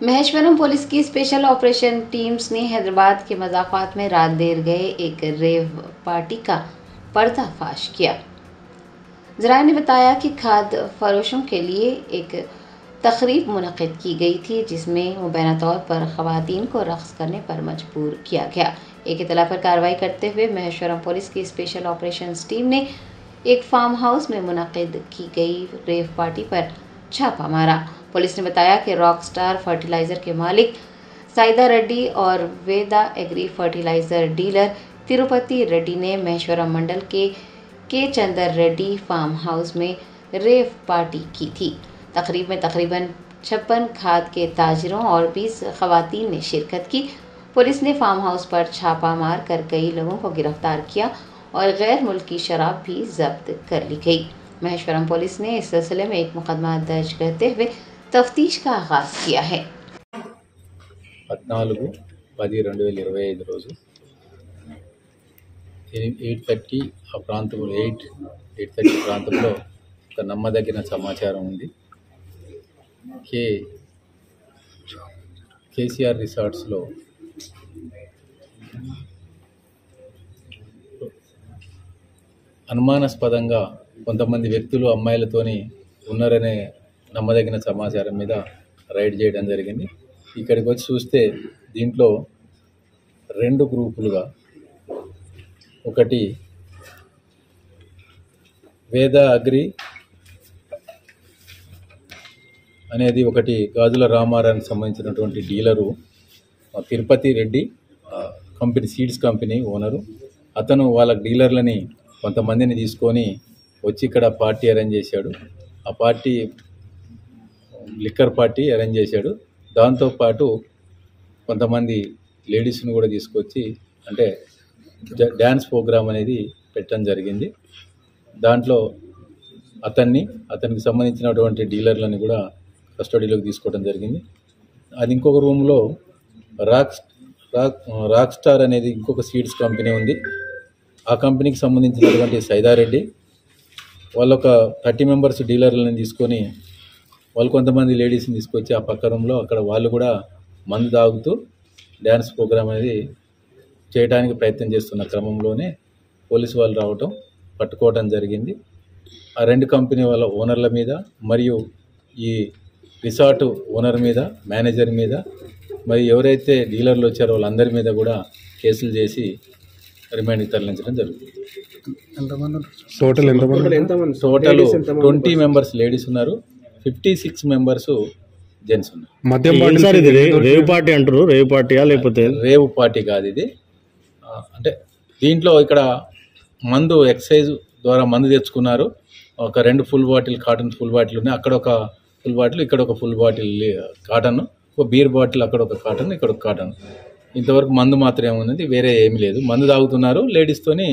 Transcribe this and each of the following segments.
Maheshwaram police की special operation teams ने हैदराबाद के मज़ाफ़ात में रात देर गए एक रेव पार्टी का पर्दाफाश किया। ज़राए ने बताया कि खाद्य फरोशों के लिए एक तकरीब मुनक़िद की गई थी जिसमें मुबैना तौर पर ख़वातीन को रक़्स करने पर मजबूर किया गया। एक इत्तला पर कार्रवाई करते हुए महेश्वरम पुलिस की स्पेशल ऑपरेशंस टीम ने एक फार्म हाउस में मुनक़िद की गई रेव पार्टी पर छापा मारा। पुलिस ने बताया कि रॉक स्टार फर्टिलाइज़र के मालिक साइदा रेड्डी और Veda agri fertiliser dealer Tirupati Reddy ने महेश्वरम मंडल के चंदर रेड्डी फार्म हाउस में रेव पार्टी की थी। तकरीब में तकरीबन 56 खाद के ताजिरों और 20 ख़वातीन ने शिरकत की। पुलिस ने फार्म हाउस पर छापा मार कर कई लोगों को गिरफ्तार किया और गैर मुल्की शराब भी जब्त कर ली गई। महेश्वरम पुलिस ने इस सिलसिले में एक मुकदमा दर्ज करते हुए तफ्तीश का आगाज किया है। 14/10/2025 రోజు 8:30 ఆ ప్రాంతంలో 8:30 ప్రాంతంలో ఒక నమ్మదగిన సమాచారం ఉంది. కేసీఆర్ రిసార్ట్స్లో అనుమానాస్పదంగా కొంతమంది వ్యక్తులు అమ్మాయిలతోని ఉన్నారనే నమ్మదగిన సమాచారం మీద రైడ్ చేయడం జరిగింది. ఇక్కడికి వచ్చి చూస్తే దీంట్లో 2 గ్రూపులుగా, ఒకటి వేద అగ్రి అనేది ఒకటి గాజుల రామారానికి సంబంధించినటువంటి dealer Tirupati Reddy company seeds company owner. అతను వాళ్ళ డీలర్లని కొంతమందిని తీసుకొని వచ్చి ఇక్కడ పార్టీ అరేంజ్ చేశాడు. ఆ పార్టీ లిక్కర్ పార్టీ అరేంజ్ చేశాడు. దాంతోపాటు కొంతమంది లేడీస్ని కూడా తీసుకొచ్చి అంటే డ్యాన్స్ ప్రోగ్రామ్ అనేది పెట్టడం జరిగింది. దాంట్లో అతనికి సంబంధించినటువంటి డీలర్లని కూడా కస్టడీలోకి తీసుకోవడం జరిగింది. అది ఇంకొక రూమ్లో రాక్ స్టార్ అనేది ఇంకొక సీడ్స్ కంపెనీ ఉంది. ఆ కంపెనీకి సంబంధించినటువంటి సైదారెడ్డి వాళ్ళు ఒక 30 మెంబర్స్ డీలర్లను తీసుకొని వాళ్ళు కొంతమంది లేడీస్ని తీసుకొచ్చి ఆ పక్క రూమ్లో అక్కడ వాళ్ళు కూడా మందు తాగుతూ డ్యాన్స్ ప్రోగ్రామ్ అనేది చేయడానికి ప్రయత్నం చేస్తున్న క్రమంలోనే పోలీసు వాళ్ళు రావటం పట్టుకోవడం జరిగింది. ఆ 2 కంపెనీ వాళ్ళ ఓనర్ల మీద మరియు ఈ రిసార్ట్ ఓనర్ మీద, మేనేజర్ మీద, మరి ఎవరైతే డీలర్లు వచ్చారో వాళ్ళందరి మీద కూడా కేసులు చేసి రిమాండ్కి తరలించడం జరుగుతుంది. టోటల్ 20 మెంబర్స్ లేడీస్ ఉన్నారు, 56 మెంబర్స్ జెంట్స్ ఉన్నారు. రేవ్ పార్టీ అంటారు, రేవ్ పార్టీయా లేకపోతే రేవ్ పార్టీ కాదు ఇది. అంటే దీంట్లో ఇక్కడ మందు ఎక్సైజ్ ద్వారా మందు తెచ్చుకున్నారు. ఒక 2 full bottle cotton full bottle ఉన్నాయి. అక్కడ ఒక ఫుల్ బాటిల్, ఇక్కడ ఒక ఫుల్ బాటిల్ కాటన్, ఒక బీర్ బాటిల్, అక్కడ ఒక కాటన్, ఇక్కడ ఒక కాటన్. ఇంతవరకు మందు మాత్రమే ఉన్నది, వేరే ఏమీ లేదు. మందు తాగుతున్నారు. లేడీస్తోని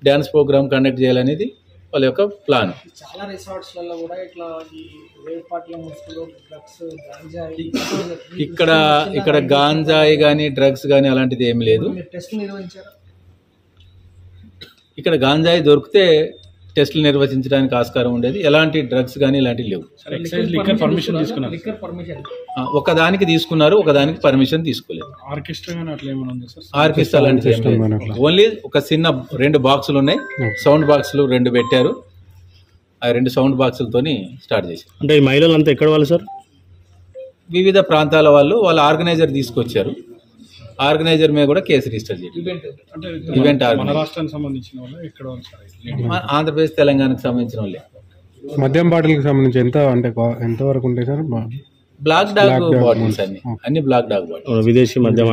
డ్యాన్స్ ప్రోగ్రామ్ కండక్ట్ చేయాలనేది వాళ్ళ యొక్క ప్లాన్. చాలా రిసార్ట్స్లలో కూడా ఇట్లా ఈ రేవ్ పార్టీల ముసుగులో డ్రగ్స్, గాంజాయి ఇక్కడ గాంజాయి కానీ డ్రగ్స్ కానీ అలాంటిది ఏమి లేదు. టెస్టులు నిర్వహించారు. ఇక్కడ గాంజాయి దొరికితే టెస్టులు నిర్వహించడానికి ఆస్కారం ఉండేది. ఎలాంటి డ్రగ్స్ కానీ ఇలాంటివి లేవు. లిక్కర్ పర్మిషన్ ఒకదానికి తీసుకున్నారు, ఒకదానికి పర్మిషన్ తీసుకోలేదు. ఆర్కెస్ట్రా అలాంటిది ఏం లేదు. ఓన్లీ ఒక చిన్న 2 బాక్సులు ఉన్నాయి, సౌండ్ బాక్సులు 2 పెట్టారు. ఆ 2 సౌండ్ బాక్సులతోని స్టార్ట్ చేశారు. అంటే ఈ మహిళలు అంతా ఎక్కడ వాళ్ళు సార్? వివిధ ప్రాంతాల వాళ్ళు ఆర్గనైజర్ తీసుకొచ్చారు. ఆర్గనైజర్ మీద కూడా కేసు రిజిస్టర్ చేయాలి. ఈవెంట్ ఆంధ్రప్రదేశ్, తెలంగాణకు సంబంధించిన వాళ్ళే. మద్యం బాటిల్కి సంబంధించి ఎంత వరకు ఉంటాయి సార్? బ్లాక్ డాగ్ బాటిల్స్ అన్ని బ్లాక్ డాగ్ బాటిల్స్. విదేశీ మద్యం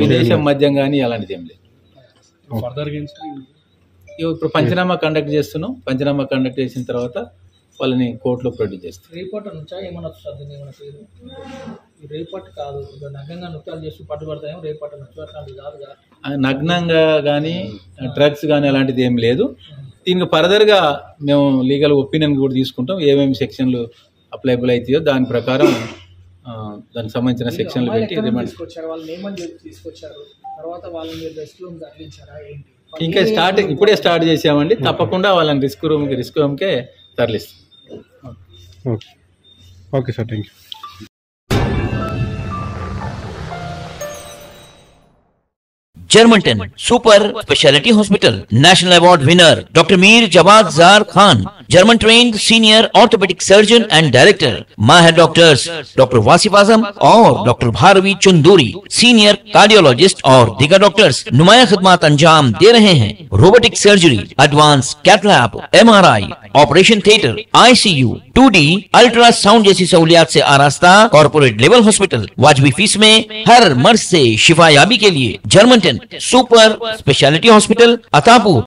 విదేశీ మద్యం కానీ అలాంటిది ఏం లేదు. ఇప్పుడు పంచనామా కండక్ట్ చేస్తున్నాం. పంచనామా కండక్ట్ చేసిన తర్వాత వాళ్ళని కోర్టులో ప్రొడ్యూస్ చేస్తాం. రేపటి నుంచా ఏమన్నా రేపటి కాదు, నగ్నంగా నృత్యాలు చేస్తూ పట్టుబడతాయేమో రేపటి నుంచి, అట్లాంటివి కాదుగా. నగ్నంగా కానీ డ్రగ్స్ కానీ అలాంటిది ఏం లేదు. దీనికి ఫర్దర్గా మేము లీగల్ ఒపీనియన్ కూడా తీసుకుంటాం. ఏమేమి సెక్షన్లు అప్లైబుల్ అవుతాయో దాని ప్రకారం దానికి సంబంధించిన సెక్షన్లు పెట్టి రిమాండ్ తీసుకొచ్చారు. తర్వాత వాళ్ళని రెస్ట్ రూమ్ తరలించారా ఏంటి? ఇంకా ఇప్పుడే స్టార్ట్ చేసామండి. తప్పకుండా వాళ్ళని రిస్క్ రూమ్కే తరలిస్తాం. Okay sir, thank you. German 10 super speciality hospital, national award winner doctor Mir Jawad Jar Khan, German trained senior orthopaedic surgeon and director, माहिर डॉक्टर्स डॉक्टर वासिफ आजम और doctor Bharavi Chunduri, senior cardiologist और दीगर डॉक्टर्स नुमाया खिदमत अंजाम दे रहे हैं। Robotic surgery, advance cath lab, MRI, operation theatre, ICU, 2D ultrasound जैसी सहूलियात से आरास्ता कॉर्पोरेट लेवल हॉस्पिटल। वाजबी फीस में हर मर्ज से शिफायाबी के लिए German 10 super speciality hospital, Attapur.